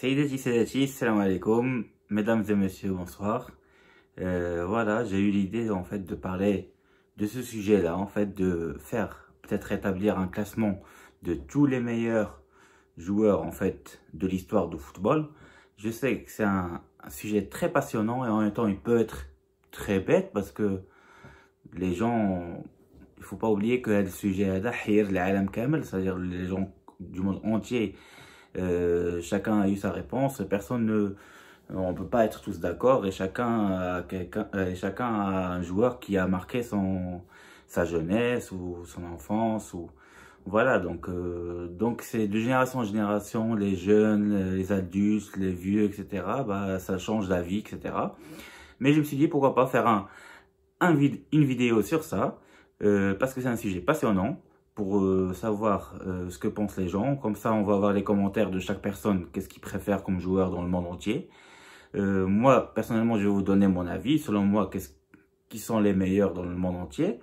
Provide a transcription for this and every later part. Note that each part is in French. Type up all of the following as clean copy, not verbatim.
Sayyidati Sayyidati, salam alaikum, mesdames et messieurs, bonsoir. Voilà, j'ai eu l'idée en fait de parler de ce sujet-là, en fait de faire, peut-être établir un classement de tous les meilleurs joueurs en fait de l'histoire du football. Je sais que c'est un sujet très passionnant et en même temps il peut être très bête parce que les gens, il faut pas oublier que le sujet est l'Alam Kamel, c'est-à-dire les gens du monde entier. Chacun a eu sa réponse, on peut pas être tous d'accord et chacun a un joueur qui a marqué sa jeunesse ou son enfance ou voilà donc c'est de génération en génération, les jeunes, les adultes, les vieux, etc. Bah ça change d'avis, etc. Mais je me suis dit pourquoi pas faire une vidéo sur ça parce que c'est un sujet passionnant. Pour savoir ce que pensent les gens. Comme ça, on va avoir les commentaires de chaque personne, qu'est-ce qu'ils préfèrent comme joueur dans le monde entier. Moi, personnellement, je vais vous donner mon avis. Selon moi, qui sont les meilleurs dans le monde entier.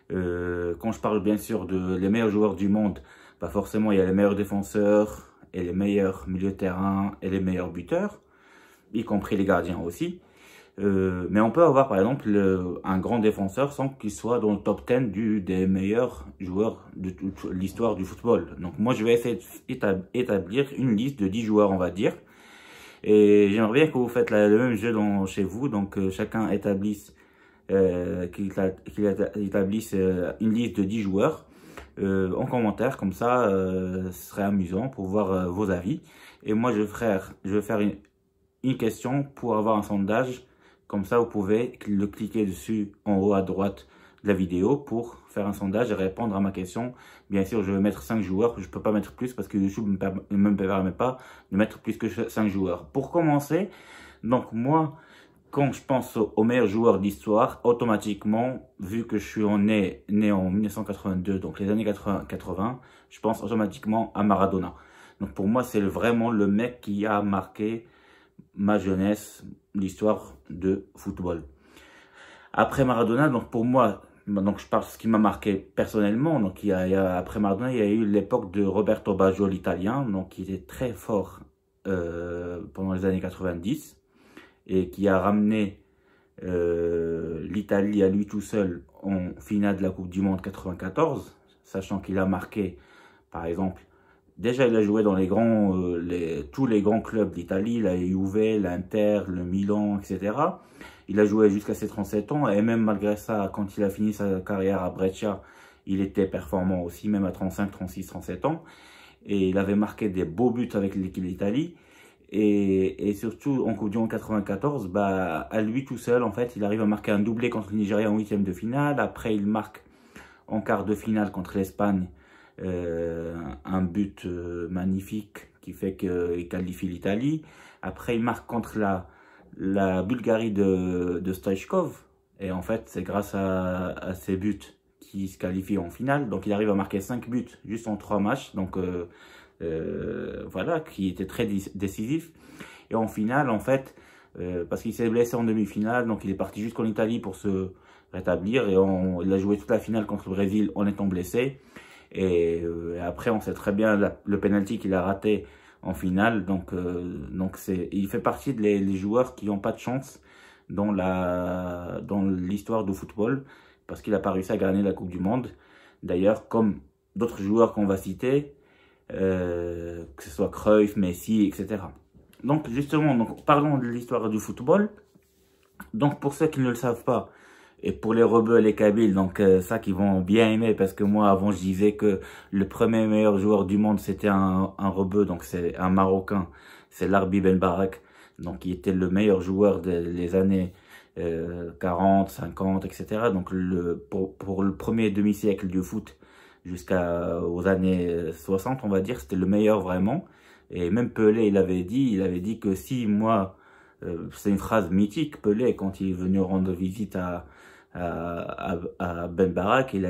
Quand je parle bien sûr de les meilleurs joueurs du monde, bah forcément, il y a les meilleurs défenseurs et les meilleurs milieux de terrain et les meilleurs buteurs, y compris les gardiens aussi. Mais on peut avoir par exemple un grand défenseur sans qu'il soit dans le top 10 des meilleurs joueurs de toute l'histoire du football. Donc moi je vais essayer d'établir une liste de 10 joueurs on va dire. Et j'aimerais bien que vous faites le même jeu chez vous. Donc chacun établisse, qu'il établisse une liste de 10 joueurs en commentaire. Comme ça ce serait amusant pour voir vos avis. Et moi je vais faire une question pour avoir un sondage. Comme ça, vous pouvez le cliquer dessus en haut à droite de la vidéo pour faire un sondage et répondre à ma question. Bien sûr, je vais mettre 5 joueurs. Je ne peux pas mettre plus parce que YouTube ne me permet pas de mettre plus que 5 joueurs. Pour commencer, donc moi, quand je pense aux meilleurs joueurs d'histoire, automatiquement, vu que je suis né en 1982, donc les années 80, je pense automatiquement à Maradona. Donc pour moi, c'est vraiment le mec qui a marqué ma jeunesse, l'histoire de football. Après Maradona, donc pour moi, donc je parle de ce qui m'a marqué personnellement. Donc après Maradona, il y a eu l'époque de Roberto Baggio, l'italien, donc qui était très fort pendant les années 90 et qui a ramené l'Italie à lui tout seul en finale de la Coupe du Monde 94, sachant qu'il a marqué, par exemple, déjà, il a joué dans tous les grands clubs d'Italie, la Juve, l'Inter, le Milan, etc. Il a joué jusqu'à ses 37 ans et même malgré ça, quand il a fini sa carrière à Brescia, il était performant aussi, même à 35, 36, 37 ans. Et il avait marqué des beaux buts avec l'équipe d'Italie. Et surtout, en Coupe du Monde 94, bah, à lui tout seul, en fait, il arrive à marquer un doublé contre le Nigeria en huitième de finale. Après, il marque en quart de finale contre l'Espagne. Un but magnifique qui fait qu'il qualifie l'Italie. Après, il marque contre la Bulgarie de Stoichkov. Et en fait, c'est grâce à ces buts qu'il se qualifie en finale. Donc, il arrive à marquer 5 buts juste en 3 matchs. Donc, voilà, qui était très décisif. Et en finale, en fait, parce qu'il s'est blessé en demi-finale, donc il est parti jusqu'en Italie pour se rétablir. Et il a joué toute la finale contre le Brésil en étant blessé. Et après, on sait très bien le penalty qu'il a raté en finale. Donc il fait partie des joueurs qui n'ont pas de chance dans l'histoire du football parce qu'il n'a pas réussi à gagner la Coupe du Monde. D'ailleurs, comme d'autres joueurs qu'on va citer, que ce soit Cruyff, Messi, etc. Donc justement, parlons de l'histoire du football. Donc pour ceux qui ne le savent pas, et pour les rebeux et les Kabyles, donc ça qu'ils vont bien aimer parce que moi avant je disais que le premier meilleur joueur du monde c'était un rebeu, donc c'est un Marocain, c'est Larbi Ben Barak, donc il était le meilleur joueur des années 40, 50, etc. Donc pour le premier demi-siècle du foot jusqu'aux années 60 on va dire, c'était le meilleur vraiment. Et même Pelé il avait dit que si moi, c'est une phrase mythique, Pelé quand il est venu rendre visite à Ben Barak, il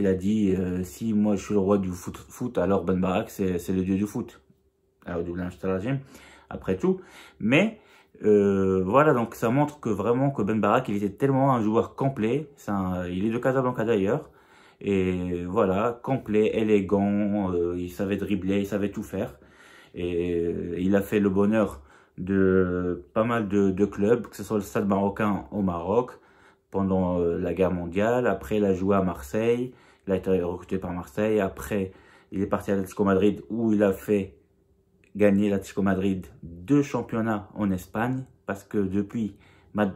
a dit si moi je suis le roi du foot alors Ben Barak c'est le dieu du foot. Après tout, mais voilà, donc ça montre que vraiment que Ben Barak il était tellement un joueur complet. Il est de Casablanca d'ailleurs, et voilà, complet, élégant, il savait dribbler, il savait tout faire. Et il a fait le bonheur de pas mal de clubs, que ce soit le Stade marocain au Maroc, pendant la guerre mondiale. Après, il a joué à Marseille. Il a été recruté par Marseille. Après, il est parti à l'Atlético Madrid où il a fait gagner l'Atlético Madrid 2 championnats en Espagne. Parce que depuis,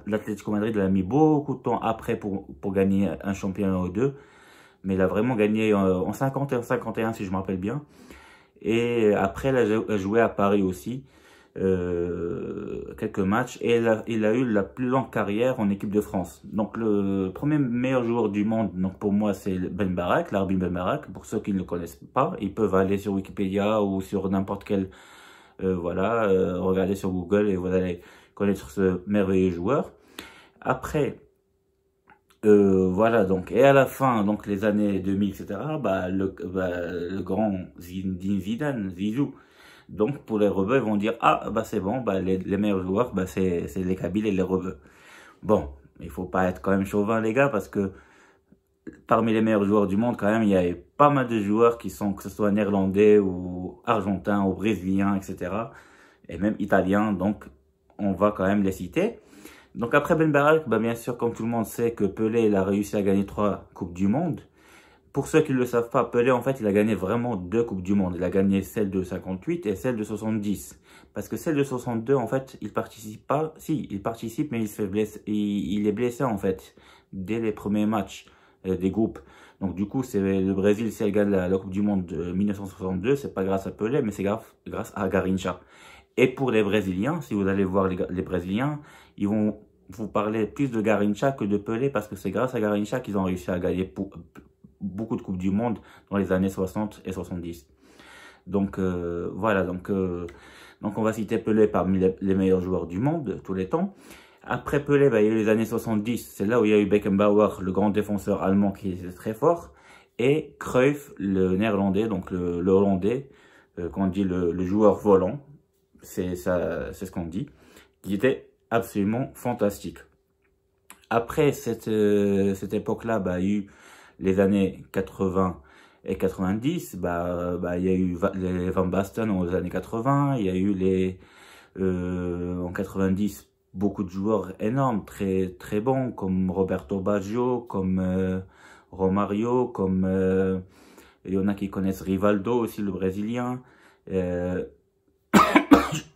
l'Atlético Madrid il a mis beaucoup de temps après pour gagner un championnat ou deux. Mais il a vraiment gagné en 50 et en 51 si je me rappelle bien. Et après, il a joué à Paris aussi. Quelques matchs et il a eu la plus longue carrière en équipe de France. Donc le premier meilleur joueur du monde, donc pour moi c'est Ben Barak, l'Arbi Ben Barak. Pour ceux qui ne le connaissent pas, ils peuvent aller sur Wikipédia ou sur n'importe quel regarder sur Google et vous allez connaître ce merveilleux joueur. Après voilà, donc, et à la fin, donc les années 2000, etc., le grand Zinedine Zidane, Zizou. Donc, pour les rebeux, ils vont dire, ah, bah c'est bon, bah, les meilleurs joueurs, bah, c'est les Kabyles et les rebeux. Bon, il faut pas être quand même chauvin, les gars, parce que parmi les meilleurs joueurs du monde, quand même, il y a pas mal de joueurs qui sont, que ce soit néerlandais ou argentins ou brésiliens, etc., et même italiens, donc on va quand même les citer. Donc après Ben Barak, bah bien sûr, comme tout le monde sait que Pelé, il a réussi à gagner 3 Coupes du Monde. Pour ceux qui ne le savent pas, Pelé, en fait, il a gagné vraiment 2 Coupes du Monde. Il a gagné celle de 58 et celle de 70. Parce que celle de 62, en fait, il participe pas. Si, il participe, mais il se fait blesser. Il est blessé, en fait, dès les premiers matchs des groupes. Donc, du coup, c'est le Brésil, si elle gagne la Coupe du Monde de 1962, c'est pas grâce à Pelé, mais c'est grâce à Garrincha. Et pour les Brésiliens, si vous allez voir les Brésiliens, ils vont vous parler plus de Garrincha que de Pelé, parce que c'est grâce à Garrincha qu'ils ont réussi à gagner beaucoup de Coupes du Monde dans les années 60 et 70. Donc voilà, donc on va citer Pelé parmi les meilleurs joueurs du monde, tous les temps. Après Pelé, bah, il y a eu les années 70, c'est là où il y a eu Beckenbauer, le grand défenseur allemand qui était très fort, et Cruyff, le néerlandais, donc le hollandais, qu'on dit le joueur volant, c'est ce qu'on dit, qui était absolument fantastique. Après cette époque-là, bah, il y a eu les années 80 et 90, il y a eu les Van Basten aux années 80, il y a eu en 90, beaucoup de joueurs énormes, très, très bons, comme Roberto Baggio, comme Romario, comme il y en a qui connaissent Rivaldo aussi, le Brésilien.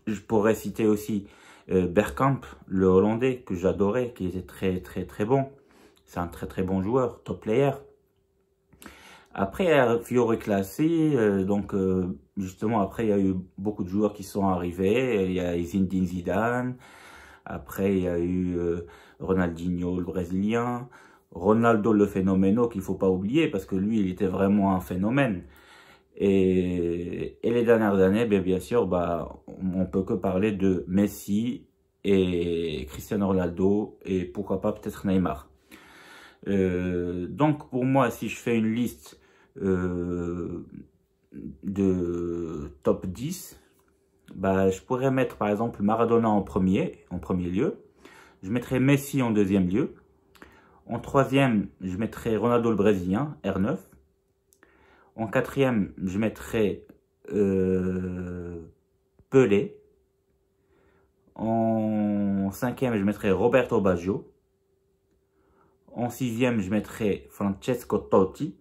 Je pourrais citer aussi Bergkamp, le Hollandais, que j'adorais, qui était très, très, très bon. C'est un très, très bon joueur, top player. Après, il y a Fiore Classi, justement, après, il y a eu beaucoup de joueurs qui sont arrivés. Il y a Zinedine Zidane. Après, il y a eu Ronaldinho, le Brésilien. Ronaldo, le phénoménal, qu'il ne faut pas oublier, parce que lui, il était vraiment un phénomène. Et les dernières années, bien sûr, on peut que parler de Messi et Cristiano Ronaldo, et pourquoi pas peut-être Neymar. Donc, pour moi, si je fais une liste de top 10, je pourrais mettre par exemple Maradona en premier lieu. Je mettrais Messi en deuxième lieu. En troisième, je mettrais Ronaldo le Brésilien, R9. En quatrième, je mettrais Pelé. En cinquième, je mettrais Roberto Baggio. En sixième, je mettrais Francesco Totti.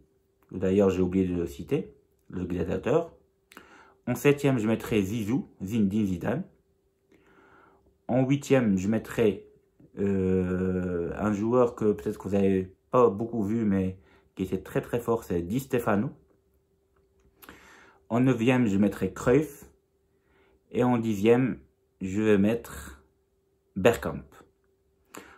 D'ailleurs, j'ai oublié de le citer, le gladiateur. En septième, je mettrais Zizou, Zinedine Zidane. En huitième, je mettrais un joueur que peut-être que vous n'avez pas beaucoup vu, mais qui était très très fort, c'est Di Stefano. En neuvième, je mettrais Cruyff. Et en dixième, je vais mettre Bergkamp.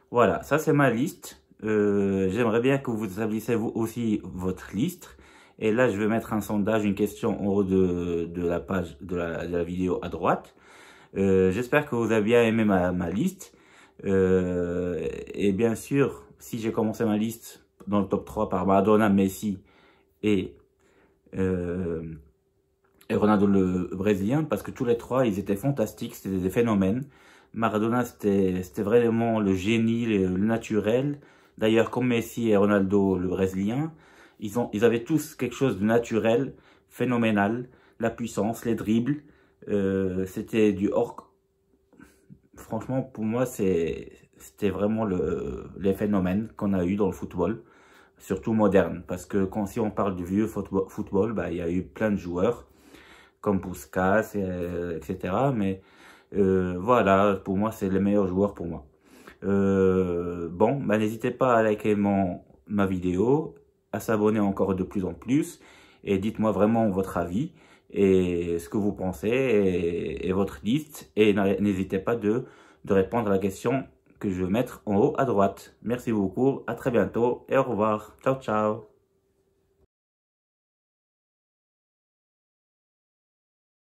Voilà, ça c'est ma liste. J'aimerais bien que vous établissez vous aussi votre liste. Et là, je vais mettre un sondage, une question en haut de la page de la vidéo à droite. J'espère que vous avez bien aimé ma liste. Et bien sûr, si j'ai commencé ma liste dans le top 3 par Maradona, Messi et Ronaldo le Brésilien, parce que tous les trois, ils étaient fantastiques, c'était des phénomènes. Maradona, c'était vraiment le génie, le naturel. D'ailleurs, comme Messi et Ronaldo le Brésilien, ils avaient tous quelque chose de naturel, phénoménal. La puissance, les dribbles, C'était du hors. Franchement, pour moi, c'était vraiment les phénomènes qu'on a eu dans le football, surtout moderne. Parce que si on parle du vieux football, bah, il y a eu plein de joueurs, comme Puskas, etc. Mais voilà, pour moi, c'est les meilleurs joueurs pour moi. Bon, bah, n'hésitez pas à liker ma vidéo, à s'abonner encore de plus en plus, et dites-moi vraiment votre avis et ce que vous pensez et votre liste. Et n'hésitez pas de répondre à la question que je vais mettre en haut à droite. Merci beaucoup, à très bientôt et au revoir. Ciao, ciao.